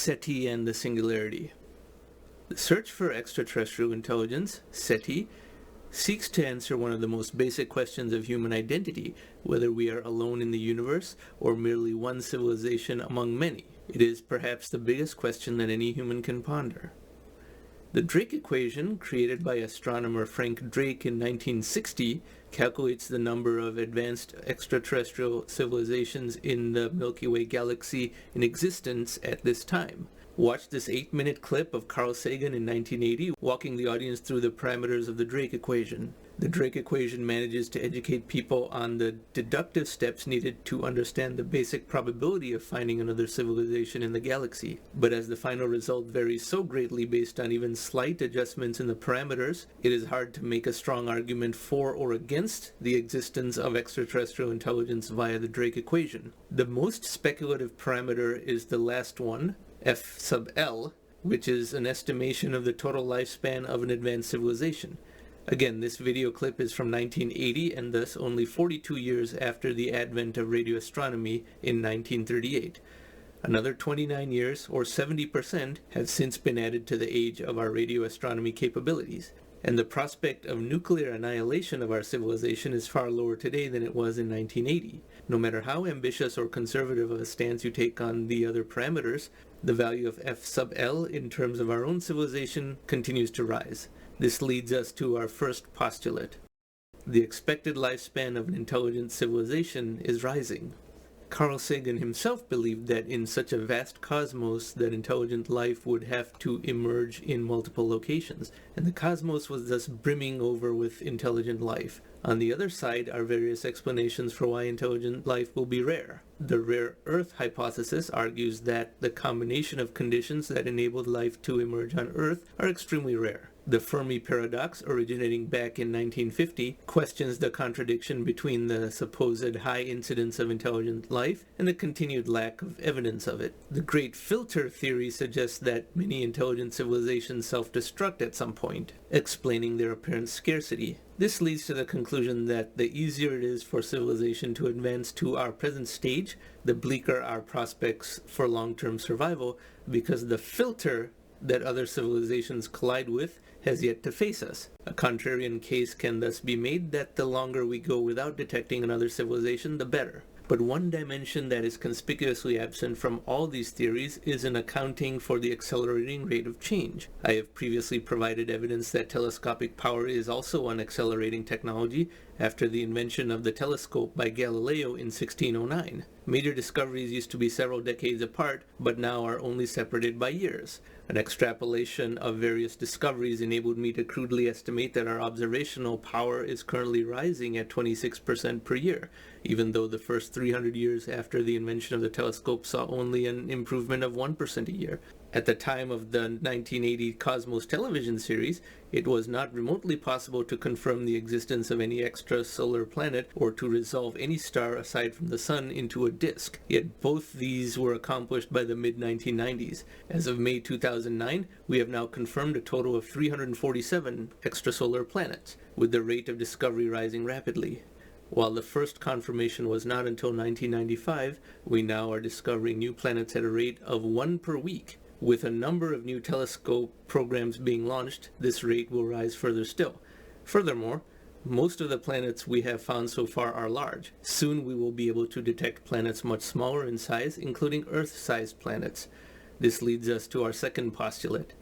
SETI and the Singularity. The search for extraterrestrial intelligence, SETI, seeks to answer one of the most basic questions of human identity, whether we are alone in the universe or merely one civilization among many. It is perhaps the biggest question that any human can ponder. The Drake equation, created by astronomer Frank Drake in 1960, calculates the number of advanced extraterrestrial civilizations in the Milky Way galaxy in existence at this time. Watch this 8-minute clip of Carl Sagan in 1980 walking the audience through the parameters of the Drake equation. The Drake equation manages to educate people on the deductive steps needed to understand the basic probability of finding another civilization in the galaxy. But as the final result varies so greatly based on even slight adjustments in the parameters, it is hard to make a strong argument for or against the existence of extraterrestrial intelligence via the Drake equation. The most speculative parameter is the last one, F sub L, which is an estimation of the total lifespan of an advanced civilization. Again, this video clip is from 1980 and thus only 42 years after the advent of radio astronomy in 1938. Another 29 years, or 70%, have since been added to the age of our radio astronomy capabilities. And the prospect of nuclear annihilation of our civilization is far lower today than it was in 1980. No matter how ambitious or conservative of a stance you take on the other parameters, the value of F sub L in terms of our own civilization continues to rise. This leads us to our first postulate. The expected lifespan of an intelligent civilization is rising. Carl Sagan himself believed that in such a vast cosmos that intelligent life would have to emerge in multiple locations, and the cosmos was thus brimming over with intelligent life. On the other side are various explanations for why intelligent life will be rare. The rare Earth hypothesis argues that the combination of conditions that enabled life to emerge on Earth are extremely rare. The Fermi paradox, originating back in 1950, questions the contradiction between the supposed high incidence of intelligent life and the continued lack of evidence of it. The Great Filter theory suggests that many intelligent civilizations self-destruct at some point, explaining their apparent scarcity. This leads to the conclusion that the easier it is for civilization to advance to our present stage, the bleaker our prospects for long-term survival, because the filter that other civilizations collide with has yet to face us. A contrarian case can thus be made that the longer we go without detecting another civilization, the better. But one dimension that is conspicuously absent from all these theories is an accounting for the accelerating rate of change. I have previously provided evidence that telescopic power is also an accelerating technology after the invention of the telescope by Galileo in 1609. Major discoveries used to be several decades apart, but now are only separated by years. An extrapolation of various discoveries enabled me to crudely estimate that our observational power is currently rising at 26% per year, even though the first 300 years after the invention of the telescope saw only an improvement of 1% a year. At the time of the 1980 Cosmos television series, it was not remotely possible to confirm the existence of any extrasolar planet or to resolve any star aside from the Sun into a disk. Yet both these were accomplished by the mid-1990s. As of May 2009, we have now confirmed a total of 347 extrasolar planets, with the rate of discovery rising rapidly. While the first confirmation was not until 1995, we now are discovering new planets at a rate of 1 per week. With a number of new telescope programs being launched, this rate will rise further still. Furthermore, most of the planets we have found so far are large. Soon we will be able to detect planets much smaller in size, including Earth-sized planets. This leads us to our second postulate.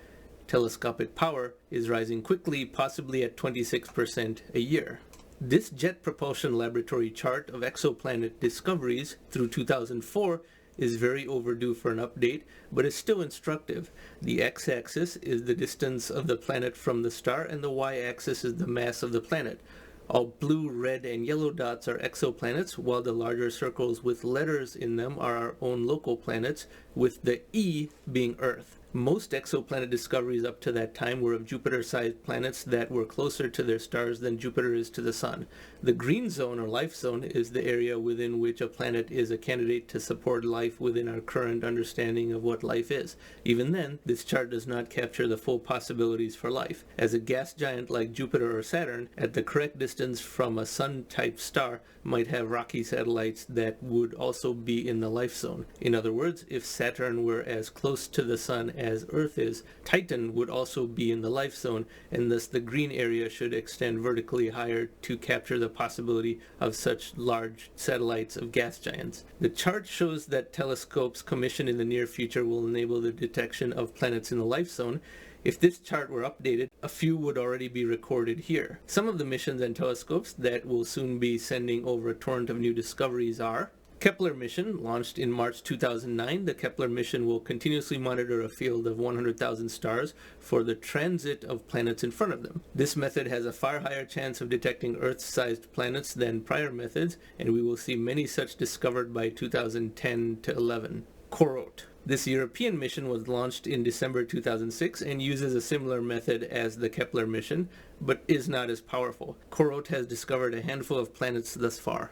Telescopic power is rising quickly, possibly at 26% a year. This Jet Propulsion Laboratory chart of exoplanet discoveries through 2004 is very overdue for an update, but is still instructive. The x-axis is the distance of the planet from the star, and the y-axis is the mass of the planet. All blue, red, and yellow dots are exoplanets, while the larger circles with letters in them are our own local planets, with the E being Earth. Most exoplanet discoveries up to that time were of Jupiter-sized planets that were closer to their stars than Jupiter is to the Sun. The green zone or life zone is the area within which a planet is a candidate to support life within our current understanding of what life is. Even then, this chart does not capture the full possibilities for life. As a gas giant like Jupiter or Saturn, at the correct distance from a Sun-type star, might have rocky satellites that would also be in the life zone. In other words, if Saturn were as close to the Sun as Earth is, Titan would also be in the life zone, and thus the green area should extend vertically higher to capture the possibility of such large satellites of gas giants. The chart shows that telescopes commissioned in the near future will enable the detection of planets in the life zone. If this chart were updated, a few would already be recorded here. Some of the missions and telescopes that will soon be sending over a torrent of new discoveries are Kepler mission, launched in March 2009. The Kepler mission will continuously monitor a field of 100,000 stars for the transit of planets in front of them. This method has a far higher chance of detecting Earth-sized planets than prior methods, and we will see many such discovered by 2010 to 11. Corot. This European mission was launched in December 2006 and uses a similar method as the Kepler mission, but is not as powerful. Corot has discovered a handful of planets thus far.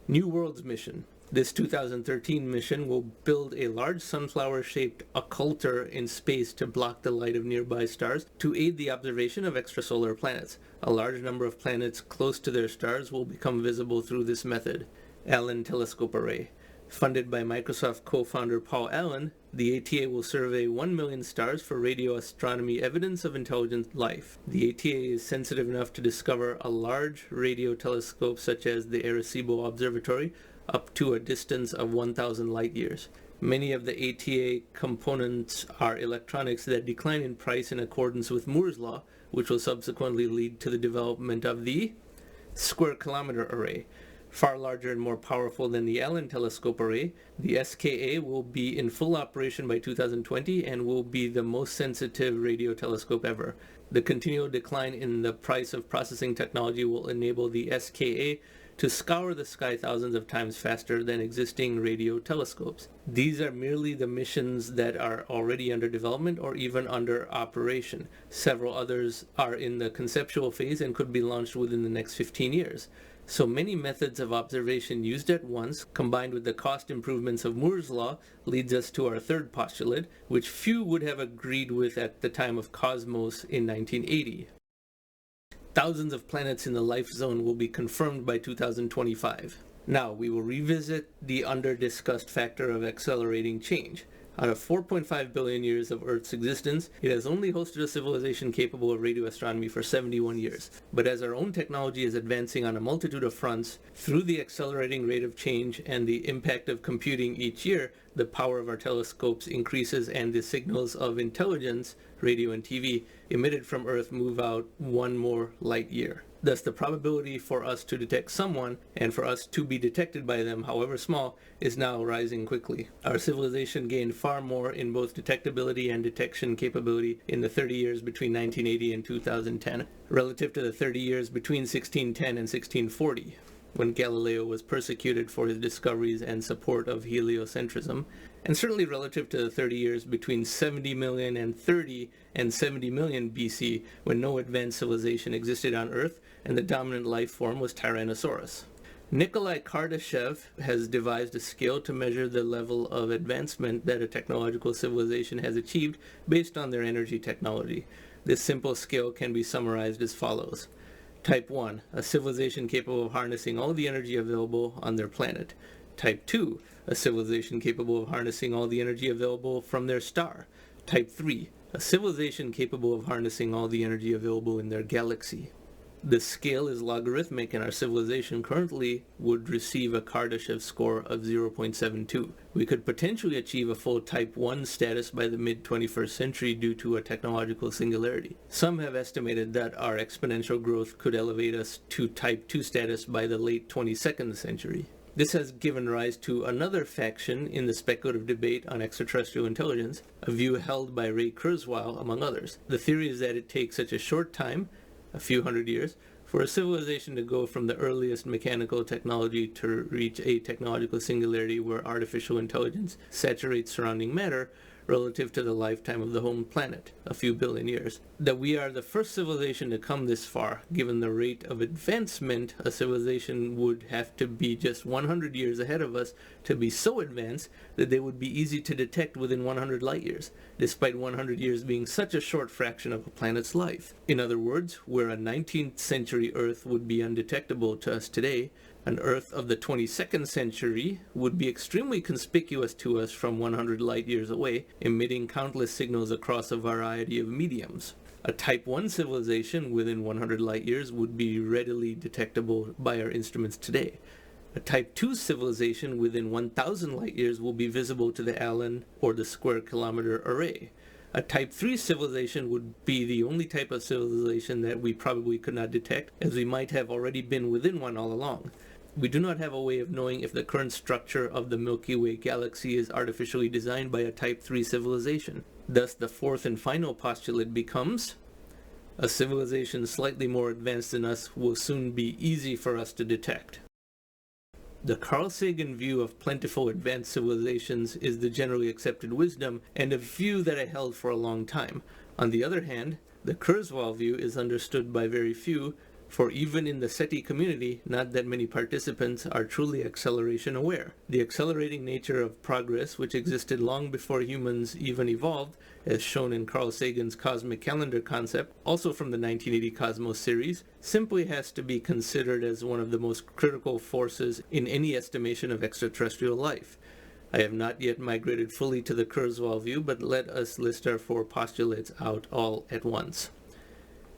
New Worlds mission. This 2013 mission will build a large sunflower-shaped occulter in space to block the light of nearby stars to aid the observation of extrasolar planets. A large number of planets close to their stars will become visible through this method. Allen Telescope Array. Funded by Microsoft co-founder Paul Allen, the ATA will survey 1 million stars for radio astronomy evidence of intelligent life. The ATA is sensitive enough to discover a large radio telescope such as the Arecibo Observatory up to a distance of 1,000 light years. Many of the ATA components are electronics that decline in price in accordance with Moore's law, which will subsequently lead to the development of the Square Kilometer Array. Far larger and more powerful than the Allen Telescope Array, the SKA will be in full operation by 2020 and will be the most sensitive radio telescope ever. The continual decline in the price of processing technology will enable the SKA to scour the sky thousands of times faster than existing radio telescopes. These are merely the missions that are already under development or even under operation. Several others are in the conceptual phase and could be launched within the next 15 years. So many methods of observation used at once, combined with the cost improvements of Moore's law, leads us to our third postulate, which few would have agreed with at the time of Cosmos in 1980. Thousands of planets in the life zone will be confirmed by 2025. Now, we will revisit the under-discussed factor of accelerating change. Out of 4.5 billion years of Earth's existence, it has only hosted a civilization capable of radio astronomy for 71 years. But as our own technology is advancing on a multitude of fronts, through the accelerating rate of change and the impact of computing each year, the power of our telescopes increases and the signals of intelligence, radio and TV, emitted from Earth move out one more light year. Thus, the probability for us to detect someone, and for us to be detected by them, however small, is now rising quickly. Our civilization gained far more in both detectability and detection capability in the 30 years between 1980 and 2010, relative to the 30 years between 1610 and 1640, when Galileo was persecuted for his discoveries and support of heliocentrism, and certainly relative to the 30 years between 70 million and 30 and 70 million BC, when no advanced civilization existed on Earth and the dominant life form was Tyrannosaurus. Nikolai Kardashev has devised a scale to measure the level of advancement that a technological civilization has achieved based on their energy technology. This simple scale can be summarized as follows. Type 1, a civilization capable of harnessing all the energy available on their planet. Type 2, a civilization capable of harnessing all the energy available from their star. Type 3, a civilization capable of harnessing all the energy available in their galaxy. The scale is logarithmic, and our civilization currently would receive a Kardashev score of 0.72. We could potentially achieve a full Type 1 status by the mid-21st century due to a technological singularity. Some have estimated that our exponential growth could elevate us to Type 2 status by the late 22nd century. This has given rise to another faction in the speculative debate on extraterrestrial intelligence, a view held by Ray Kurzweil, among others. The theory is that it takes such a short time, a few hundred years, for a civilization to go from the earliest mechanical technology to reach a technological singularity where artificial intelligence saturates surrounding matter, relative to the lifetime of the home planet, a few billion years. That we are the first civilization to come this far, given the rate of advancement, a civilization would have to be just 100 years ahead of us to be so advanced that they would be easy to detect within 100 light years, despite 100 years being such a short fraction of a planet's life. In other words, where a 19th century Earth would be undetectable to us today, an Earth of the 22nd century would be extremely conspicuous to us from 100 light years away, emitting countless signals across a variety of mediums. A Type 1 civilization within 100 light years would be readily detectable by our instruments today. A Type 2 civilization within 1,000 light years will be visible to the Allen or the square kilometer array. A Type 3 civilization would be the only type of civilization that we probably could not detect, as we might have already been within one all along. We do not have a way of knowing if the current structure of the Milky Way galaxy is artificially designed by a Type 3 civilization. Thus, the fourth and final postulate becomes, a civilization slightly more advanced than us will soon be easy for us to detect. The Carl Sagan view of plentiful advanced civilizations is the generally accepted wisdom, and a view that I held for a long time. On the other hand, the Kurzweil view is understood by very few, for even in the SETI community, not that many participants are truly acceleration aware. The accelerating nature of progress, which existed long before humans even evolved, as shown in Carl Sagan's cosmic calendar concept, also from the 1980 Cosmos series, simply has to be considered as one of the most critical forces in any estimation of extraterrestrial life. I have not yet migrated fully to the Kurzweil view, but let us list our four postulates out all at once.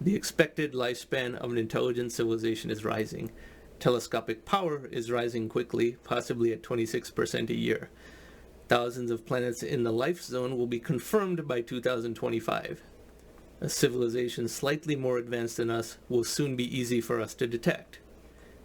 The expected lifespan of an intelligent civilization is rising. Telescopic power is rising quickly, possibly at 26% a year. Thousands of planets in the life zone will be confirmed by 2025. A civilization slightly more advanced than us will soon be easy for us to detect,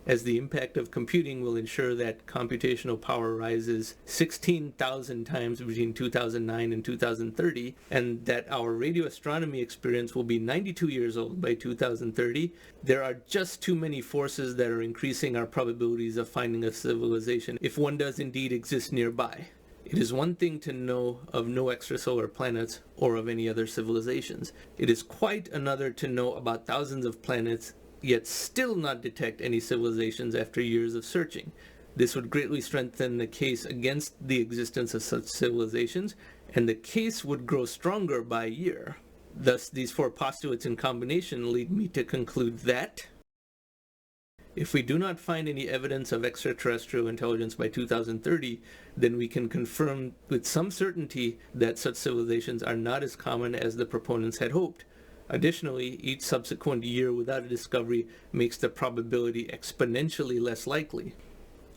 as the impact of computing will ensure that computational power rises 16,000 times between 2009 and 2030, and that our radio astronomy experience will be 92 years old by 2030, there are just too many forces that are increasing our probabilities of finding a civilization if one does indeed exist nearby. It is one thing to know of no extrasolar planets or of any other civilizations. It is quite another to know about thousands of planets yet still not detect any civilizations after years of searching. This would greatly strengthen the case against the existence of such civilizations, and the case would grow stronger by year. Thus, these four postulates in combination lead me to conclude that if we do not find any evidence of extraterrestrial intelligence by 2030, then we can confirm with some certainty that such civilizations are not as common as the proponents had hoped. Additionally, each subsequent year without a discovery makes the probability exponentially less likely.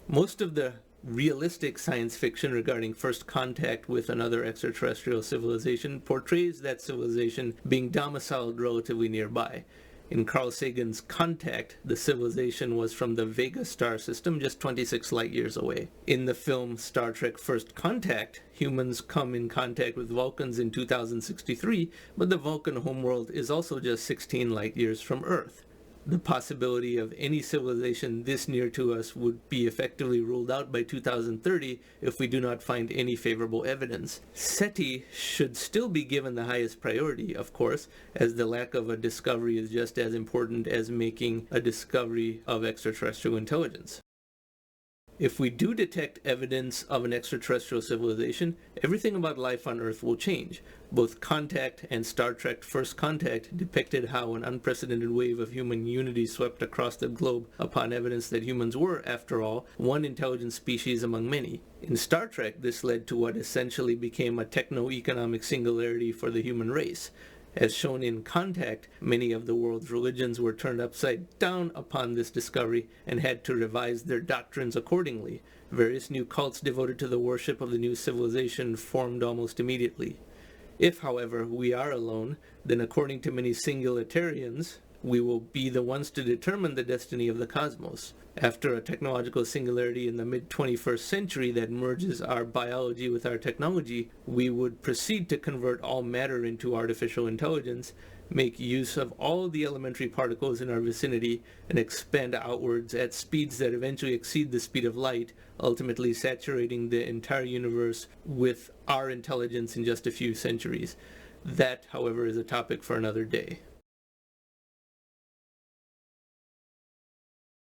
Most of the realistic science fiction regarding first contact with another extraterrestrial civilization portrays that civilization being domiciled relatively nearby. In Carl Sagan's Contact, the civilization was from the Vega star system just 26 light years away. In the film Star Trek First Contact, humans come in contact with Vulcans in 2063, but the Vulcan homeworld is also just 16 light years from Earth. The possibility of any civilization this near to us would be effectively ruled out by 2030 if we do not find any favorable evidence. SETI should still be given the highest priority, of course, as the lack of a discovery is just as important as making a discovery of extraterrestrial intelligence. If we do detect evidence of an extraterrestrial civilization, everything about life on Earth will change. Both Contact and Star Trek First Contact depicted how an unprecedented wave of human unity swept across the globe upon evidence that humans were, after all, one intelligent species among many. In Star Trek, this led to what essentially became a techno-economic singularity for the human race. As shown in Contact, many of the world's religions were turned upside down upon this discovery and had to revise their doctrines accordingly. Various new cults devoted to the worship of the new civilization formed almost immediately. If, however, we are alone, then according to many singularitarians, we will be the ones to determine the destiny of the cosmos. After a technological singularity in the mid-21st century that merges our biology with our technology, we would proceed to convert all matter into artificial intelligence, make use of all the elementary particles in our vicinity, and expand outwards at speeds that eventually exceed the speed of light, ultimately saturating the entire universe with our intelligence in just a few centuries. That, however, is a topic for another day.